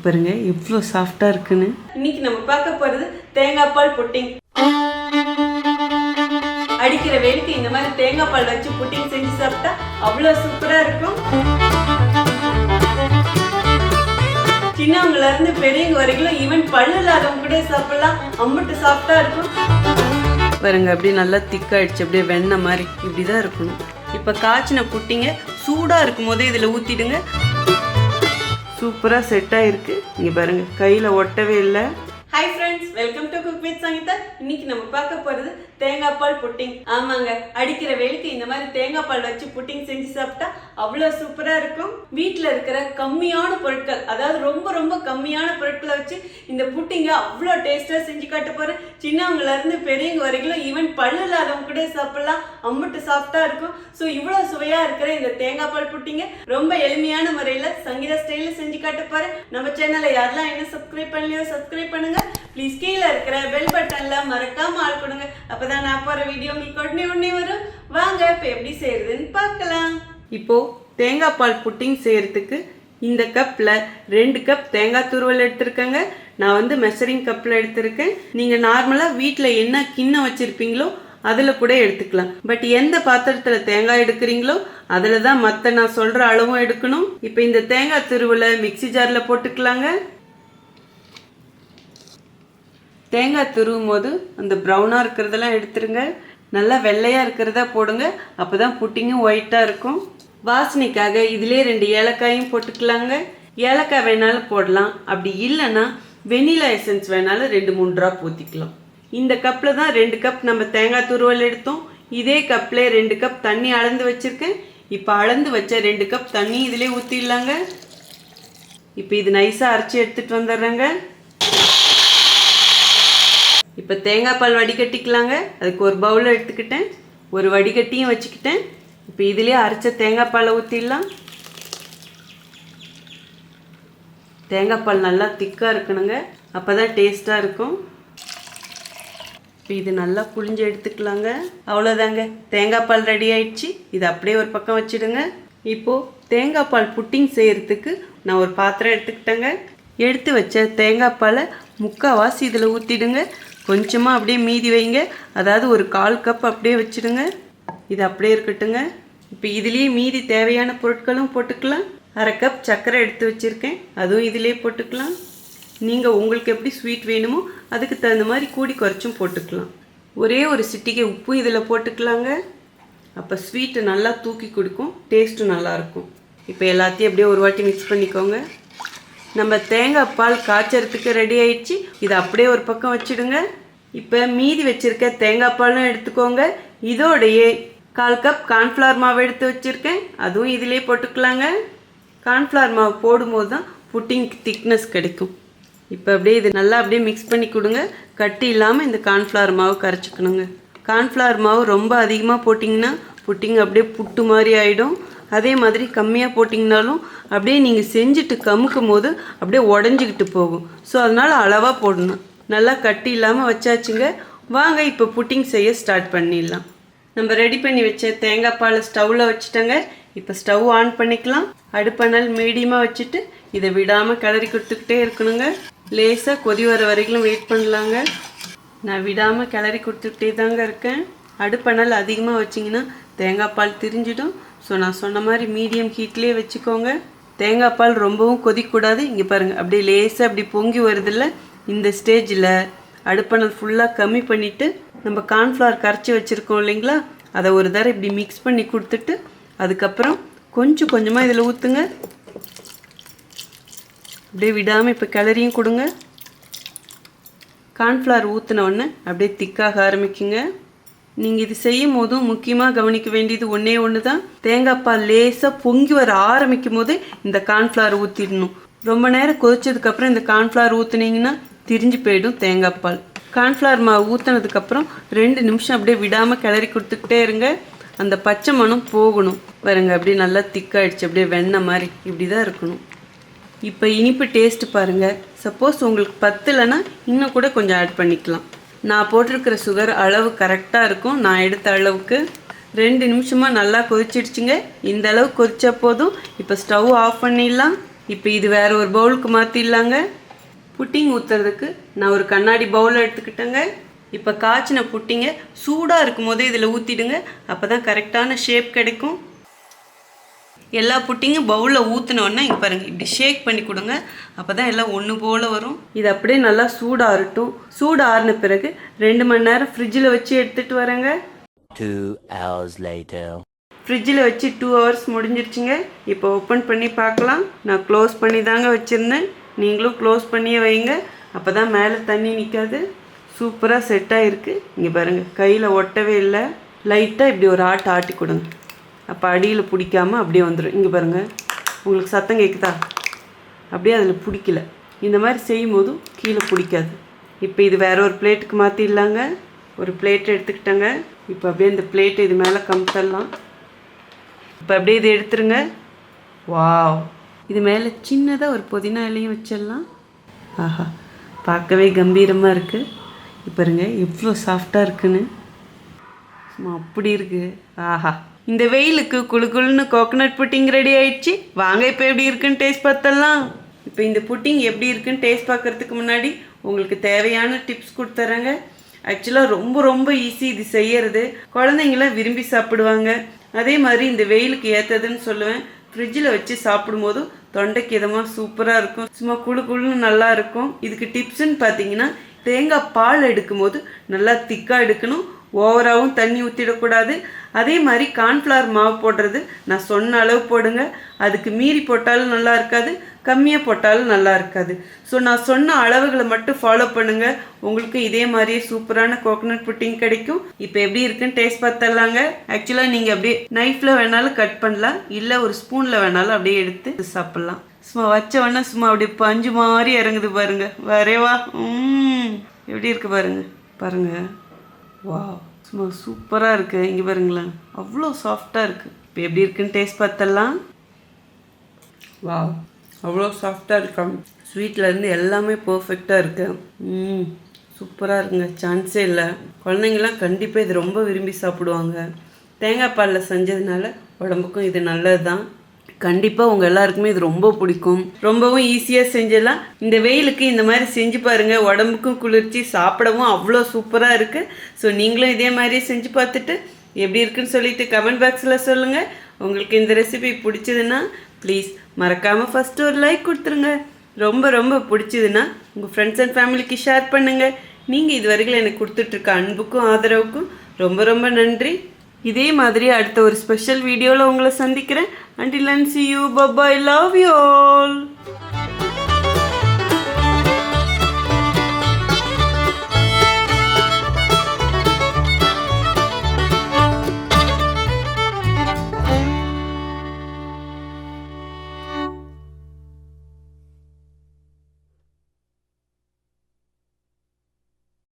பாருங்க எவ்வளோ சாஃப்டா இருக்குன்னு. இன்னைக்கு நம்ம பார்க்க போறது தேங்காய் பால் புட்டிங். அடிக்கிற வெயிலுக்கு இந்த மாதிரி தேங்காய் பால் வச்சு புட்டிங் செஞ்சு சாப்பிட்டா அவ்வளோ சூப்பரா இருக்கும். சின்னவங்கல இருந்து பெரியவங்க வரைக்கும் ஈவன் பல்லு இல்லாதவங்க கூட சாப்பிடலாம். அம்மட்டு சாஃப்டா இருக்கும் பாருங்க. அப்படியே நல்லா திக்காயிடுச்சு, அப்படியே வெண்ணெய் மாதிரி இப்படிதான் இருக்கணும். இப்ப காய்ச்சின புட்டிங்க சூடா இருக்கும் போதே இதுல ஊத்திடுங்க. சூப்பரா செட் ஆயிருக்கு. இங்க பாருங்க கையில ஒட்டவே இல்லை. Hi friends, welcome to cook with Sangeetha. இன்னைக்கு நம்ம பார்க்க போறது தேங்காய் பால் புட்டிங். ஆமாங்க, அடிக்கிற வெயிலுக்கு இந்த மாதிரி தேங்காய் பால் வச்சு புட்டிங் செஞ்சு சாப்பிட்டா அவ்வளோ சூப்பரா இருக்கும். வீட்டில் இருக்கிற கம்மியான பொருட்கள், அதாவது ரொம்ப ரொம்ப கம்மியான பொருட்களை வச்சு இந்த புட்டிங்க அவ்வளோ டேஸ்டா செஞ்சு காட்ட போறேன். சின்னவங்கல இருந்து பெரியவங்க வரைக்கும் ஈவன் பல்லு இல்லாதவங்க கூட சாப்பிடலாம். அம்மட்டு சாஃப்டா இருக்கும். ஸோ இவ்வளோ சுவையா இருக்கிற இந்த தேங்காய் பால் புட்டிங்க ரொம்ப எளிமையான முறையில் சங்கீதா ஸ்டைல செஞ்சு காட்ட போறேன். நம்ம சேனலை யாரெல்லாம் என்ன சப்ஸ்கிரைப் பண்ணலையோ சப்ஸ்கிரைப் பண்ணுங்க. ப்ளீஸ் கீழே இருக்கிற பெல் பட்டன்ல மறக்காம ஆள் கொடுங்க. அப்பதான் நான் போற வீடியோ உங்களுக்கு உடனே வரும். வாங்க இப்போ எப்படி செய்யறதுன்னு பார்க்கலாம். இப்போ தேங்காய் பால் புட்டிங் செய்யறதுக்கு இந்த கப்ல 2 கப் தேங்காய் துருவல் எடுத்திருக்கேங்க. நான் மெஷரிங் கப்ல எடுத்திருக்கேன். நீங்க நார்மலா வீட்டுல என்ன கிண்ணம் வச்சிருப்பீங்களோ அதுல கூட எடுத்துக்கலாம். பட் எந்த பாத்திரத்துல தேங்காய் எடுக்கிறீங்களோ அதுல தான் மற்ற நான் சொல்ற அளவும் எடுக்கணும். இப்போ இந்த தேங்காய் துருவலை மிக்சி ஜார்ல போட்டுக்கலாங்க. தேங்காய் துருவும் போது அந்த ப்ரௌனாக இருக்கிறதெல்லாம் எடுத்துருங்க. நல்லா வெள்ளையாக இருக்கிறதா போடுங்க. அப்போ தான் புட்டிங்கும் ஒயிட்டாக இருக்கும். வாசனைக்காக இதிலே 2 ஏலக்காயும் போட்டுக்கலாங்க. ஏலக்காய் வேணாலும் போடலாம். அப்படி இல்லைன்னா வெனிலா எசன்ஸ் வேணாலும் 2-3 ட்ராப் ஊற்றிக்கலாம். இந்த கப்பில் தான் 2 கப் நம்ம தேங்காய் துருவல் எடுத்தோம். இதே கப்பில் 2 கப் தண்ணி அளந்து வச்சுருக்கேன். இப்போ அளந்து வச்ச 2 கப் தண்ணி இதிலே ஊற்றிடலாங்க. இப்போ இது நைஸாக அரைச்சி எடுத்துகிட்டு வந்துடுறேங்க. இப்போ தேங்காய் பால் வடிகட்டிக்கலாங்க. அதுக்கு ஒரு பவுல் எடுத்துக்கிட்டேன், ஒரு வடிகட்டியும் வச்சுக்கிட்டேன். இப்போ இதுலேயே அரைச்ச தேங்காய் பாலை ஊற்றிடலாம். தேங்காய் பால் நல்லா திக்காக இருக்கணுங்க, அப்போ தான் டேஸ்ட்டாக இருக்கும். இப்போ இது நல்லா புளிஞ்சு எடுத்துக்கலாங்க. அவ்வளோதாங்க, தேங்காய் பால் ரெடி ஆயிடுச்சு. இது அப்படியே ஒரு பக்கம் வச்சுடுங்க. இப்போது தேங்காய் பால் புட்டிங் செய்கிறதுக்கு நான் ஒரு பாத்திரம் எடுத்துக்கிட்டேங்க. எடுத்து வச்ச தேங்காய் பாலை முக்கால்வாசி இதில் ஊற்றிடுங்க. கொஞ்சமாக அப்படியே மீதி வைங்க. அதாவது ஒரு 1/4 கப் அப்படியே வச்சுடுங்க. இது அப்படியே இருக்கட்டுங்க. இப்போ இதுலேயே மீதி தேவையான பொருட்களும் போட்டுக்கலாம். 1/2 கப் சர்க்கரை எடுத்து வச்சுருக்கேன், அதுவும் இதிலே போட்டுக்கலாம். நீங்கள் உங்களுக்கு எப்படி ஸ்வீட் வேணுமோ அதுக்கு தகுந்த மாதிரி கூடி குறைச்சும் போட்டுக்கலாம். ஒரே ஒரு சிட்டிகை உப்பும் இதில் போட்டுக்கலாங்க. அப்போ ஸ்வீட்டு நல்லா தூக்கி கொடுக்கும், டேஸ்ட்டும் நல்லாயிருக்கும். இப்போ எல்லாத்தையும் அப்படியே ஒரு வாட்டி மிக்ஸ் பண்ணிக்கோங்க. நம்ம தேங்காய் பால் காய்ச்சறதுக்கு ரெடி ஆயிடுச்சு. இதை அப்படியே ஒரு பக்கம் வச்சுடுங்க. இப்போ மீதி வச்சுருக்க தேங்காய் பாலும் எடுத்துக்கோங்க. இதோடையே 1/4 கப் கார்ன்ஃப்ளவர் மாவு எடுத்து வச்சுருக்கேன், அதுவும் இதிலே போட்டுக்கலாங்க. கார்ன்ஃப்ளவர் மாவு போடும்போது தான் புட்டிங்க்கு திக்னஸ் கிடைக்கும். இப்போ அப்படியே இது நல்லா அப்படியே மிக்ஸ் பண்ணி கொடுங்க. கட்டி இல்லாமல் இந்த கார்ன்ஃப்ளவர் மாவு கரைச்சிக்கணுங்க. கார்ன்ஃப்ளவர் மாவு ரொம்ப அதிகமாக போட்டிங்கன்னா புட்டிங் அப்படியே புட்டு மாதிரி ஆகிடும். அதே மாதிரி கம்மியாக போட்டிங்கனாலும் அப்படியே நீங்கள் செஞ்சுட்டு கமுக்கும் போது அப்படியே உடஞ்சிக்கிட்டு போகும். ஸோ அதனால் அளவாக போடணும். நல்லா கட்டி இல்லாமல் வச்சாச்சுங்க. வாங்க இப்போ புட்டிங் செய்ய ஸ்டார்ட் பண்ணிடலாம். நம்ம ரெடி பண்ணி வச்ச தேங்காய் பாலை ஸ்டவ்வில் வச்சுட்டோங்க. இப்போ ஸ்டவ் ஆன் பண்ணிக்கலாம். அடுப்பணல் மீடியமாக வச்சுட்டு இதை விடாமல் கிளறி கொடுத்துக்கிட்டே இருக்கணுங்க. லேசாக கொதி வர வரைக்கும் வெயிட் பண்ணலாங்க. நான் விடாமல் கிளறி கொடுத்துக்கிட்டே தாங்க இருக்கேன். அடுப்பணல் அதிகமாக வச்சிங்கன்னா தேங்காய் பால் திரிஞ்சிடும். ஸோ நான் சொன்ன மாதிரி மீடியம் ஹீட்லேயே வச்சுக்கோங்க. தேங்காய் பால் ரொம்பவும் கொதிக்கூடாது. இங்கே பாருங்கள், அப்படியே லேசாக அப்படி பொங்கி வருதில்ல. இந்த ஸ்டேஜில் அடுப்பணல் ஃபுல்லாக கம்மி பண்ணிவிட்டு நம்ம கார்ன்ஃப்ளவர் கரைச்சி வச்சுருக்கோம் இல்லைங்களா, அதை ஒரு தடவை இப்படி மிக்ஸ் பண்ணி கொடுத்துட்டு அதுக்கப்புறம் கொஞ்சம் கொஞ்சமாக இதில் ஊற்றுங்க. அப்படியே விடாமல் இப்போ கிளறியும் கொடுங்க. கார்ன்ஃப்ளவர் ஊற்றினோடனே அப்படியே திக்காக ஆரம்பிக்குங்க. நீங்கள் இது செய்யும் போதும் முக்கியமாக கவனிக்க வேண்டியது ஒன்று தான். தேங்காய் பால் லேசாக பொங்கி வர ஆரம்பிக்கும் போது இந்த கார்ன்ஃப்ளவர் ஊற்றிடணும். ரொம்ப நேரம் கொதிச்சதுக்கப்புறம் இந்த கார்ன்ஃப்ளவர் ஊற்றுனீங்கன்னா திரிஞ்சு போயிடும் தேங்காய் பால். கார்ன்ஃப்ளவர் மாவு ஊற்றினதுக்கப்புறம் 2 நிமிஷம் அப்படியே விடாமல் கிளறி கொடுத்துக்கிட்டே இருங்க. அந்த பச்சை மணம் போகணும். பாருங்க, அப்படியே நல்லா திக்காயிடுச்சு, அப்படியே வெண்ணெய் மாதிரி இப்படி தான் இருக்கணும். இப்போ இனிப்பு டேஸ்ட்டு பாருங்கள். சப்போஸ் உங்களுக்கு பத்தலைன்னா இன்னும் கூட கொஞ்சம் ஆட் பண்ணிக்கலாம். நான் போட்டிருக்கிற சுகர் அளவு கரெக்டாக இருக்கும். நான் எடுத்த அளவுக்கு 2 நிமிஷமாக நல்லா கொதிச்சிடுச்சுங்க. இந்த அளவு கொதிச்சா போதும். இப்போ ஸ்டவ் ஆஃப் பண்ணிடலாம். இப்போ இது வேறு ஒரு பவுலுக்கு மாற்றிடலாங்க. புட்டிங் ஊற்றுறதுக்கு நான் ஒரு கண்ணாடி பவுல் எடுத்துக்கிட்டேங்க. இப்போ காய்ச்சின புட்டிங்க சூடாக இருக்கும் போதே இதில் ஊற்றிடுங்க. அப்போ தான் கரெக்டான ஷேப் கிடைக்கும். எல்லா புட்டிங்கும் பவுலில் ஊற்றினோன்னா இங்கே பாருங்கள், இப்படி ஷேக் பண்ணி கொடுங்க. அப்போ தான் எல்லாம் ஒன்று போல் வரும். இது அப்படியே நல்லா சூடாகட்டும். சூடு ஆறின பிறகு 2 மணி நேரம் ஃப்ரிட்ஜில் வச்சு எடுத்துகிட்டு வரேங்க. 2 hours later. ஃப்ரிட்ஜில் வச்சு 2 ஹவர்ஸ் முடிஞ்சிருச்சுங்க. இப்போ ஓப்பன் பண்ணி பார்க்கலாம். நான் க்ளோஸ் பண்ணி தாங்க வச்சுருந்தேன். நீங்களும் க்ளோஸ் பண்ணியே வைங்க. அப்போ தான் மேலே தண்ணி நிற்காது. சூப்பராக செட் ஆகிருக்கு. இங்கே பாருங்கள், கையில் ஒட்டவே இல்லை. லைட்டாக இப்படி ஒரு ஆட்டி கொடுங்க. அப்போ அடியில் பிடிக்காமல் அப்படியே வந்துடும். இங்கே பாருங்கள், உங்களுக்கு சத்தம் கேட்குதா? அப்படியே அதில் பிடிக்கல. இந்த மாதிரி செய்யும் போதும் கீழே பிடிக்காது. இப்போ இது வேற ஒரு பிளேட்டுக்கு மாற்றிடலாங்க. ஒரு பிளேட் எடுத்துக்கிட்டேங்க. இப்போ அப்படியே இந்த பிளேட்டை இது மேலே கமுத்தரலாம். இப்போ அப்படியே இதை எடுத்துருங்க. வாவ், இது மேலே சின்னதாக ஒரு புதினா இலையும் வச்சிடலாம். ஆஹா, பார்க்கவே கம்பீரமாக இருக்குது. இப்போ பாருங்க எவ்வளோ சாஃப்டாக இருக்குன்னு. அப்படி இருக்குது. ஆஹா, இந்த வெயிலுக்கு குளுன்னு கோகோனட் புட்டிங் ரெடி ஆயிடுச்சு. வாங்க இப்போ எப்படி இருக்குன்னு டேஸ்ட் பார்த்தலாம். இப்போ இந்த புட்டிங் எப்படி இருக்குன்னு டேஸ்ட் பார்க்குறதுக்கு முன்னாடி உங்களுக்கு தேவையான டிப்ஸ் கொடுத்துட்றேங்க. ஆக்சுவலாக ரொம்ப ஈஸி இது செய்யறது. குழந்தைங்களாம் விரும்பி சாப்பிடுவாங்க. அதே மாதிரி இந்த வெயிலுக்கு ஏற்றதுன்னு சொல்லுவேன். ஃப்ரிட்ஜில் வச்சு சாப்பிடும்போதும் தொண்டைக்கு இதமாக சூப்பராக இருக்கும். சும்மா குளுன்னு நல்லா இருக்கும். இதுக்கு டிப்ஸ்ன்னு பார்த்தீங்கன்னா, தேங்காய் பால் எடுக்கும் போது நல்லா திக்காக எடுக்கணும். ஓவராகவும் தண்ணி ஊற்றிடக்கூடாது. அதே மாதிரி கார்ன்ஃப்ளவர் மாவு போடுறது நான் சொன்ன அளவு போடுங்க. அதுக்கு மீறி போட்டாலும் நல்லா இருக்காது, கம்மியாக போட்டாலும் நல்லா இருக்காது. ஸோ நான் சொன்ன அளவுகளை மட்டும் ஃபாலோ பண்ணுங்கள். உங்களுக்கு இதே மாதிரியே சூப்பரான கோகோனட் புட்டிங் கிடைக்கும். இப்போ எப்படி இருக்குன்னு டேஸ்ட் பார்த்தலாங்க. ஆக்சுவலாக நீங்கள் அப்படியே நைஃப்பில் வேணாலும் கட் பண்ணலாம், இல்லை ஒரு ஸ்பூனில் வேணாலும் அப்படியே எடுத்து சாப்பிட்லாம். சும்மா வச்ச வேணா சும்மா அப்படியே பஞ்சு மாதிரி இறங்குது பாருங்க. வரேவா, எப்படி இருக்கு பாருங்க. வா, சும்மா சூப்பராக இருக்குது. இங்கே பாருங்களேன், அவ்வளோ சாஃப்டாக இருக்குது. இப்போ எப்படி இருக்குன்னு டேஸ்ட் பார்த்தலாம். வா, அவ்வளோ சாஃப்டாக இருக்காங்க. ஸ்வீட்லேருந்து எல்லாமே பர்ஃபெக்டாக இருக்குது. சூப்பராக இருக்குங்க, சான்ஸே இல்லை. குழந்தைங்களாம் கண்டிப்பாக இது ரொம்ப விரும்பி சாப்பிடுவாங்க. தேங்காய் பாலில் செஞ்சதுனால உடம்புக்கும் இது நல்லது தான். கண்டிப்பாக உங்கள் எல்லாருக்குமே இது ரொம்ப பிடிக்கும். ரொம்பவும் ஈஸியாக செஞ்சிடலாம். இந்த வெயிலுக்கு இந்த மாதிரி செஞ்சு பாருங்கள். உடம்புக்கும் குளிர்ச்சி, சாப்பிடவும் அவ்வளோ சூப்பராக இருக்குது. ஸோ நீங்களும் இதே மாதிரியே செஞ்சு பார்த்துட்டு எப்படி இருக்குன்னு சொல்லிட்டு கமெண்ட் பாக்ஸில் சொல்லுங்கள். உங்களுக்கு இந்த ரெசிபி பிடிச்சதுன்னா ப்ளீஸ் மறக்காமல் ஃபஸ்ட்டு ஒரு லைக் கொடுத்துருங்க. ரொம்ப பிடிச்சதுன்னா உங்கள் ஃப்ரெண்ட்ஸ் அண்ட் ஃபேமிலிக்கு ஷேர் பண்ணுங்கள். நீங்கள் இது வரைக்கும் எனக்கு கொடுத்துட்ருக்க அன்புக்கும் ஆதரவுக்கும் ரொம்ப நன்றி. இதே மாதிரி அடுத்த ஒரு ஸ்பெஷல் வீடியோவில் உங்களை சந்திக்கிறேன். Until then, see you. Bye bye. Love you all.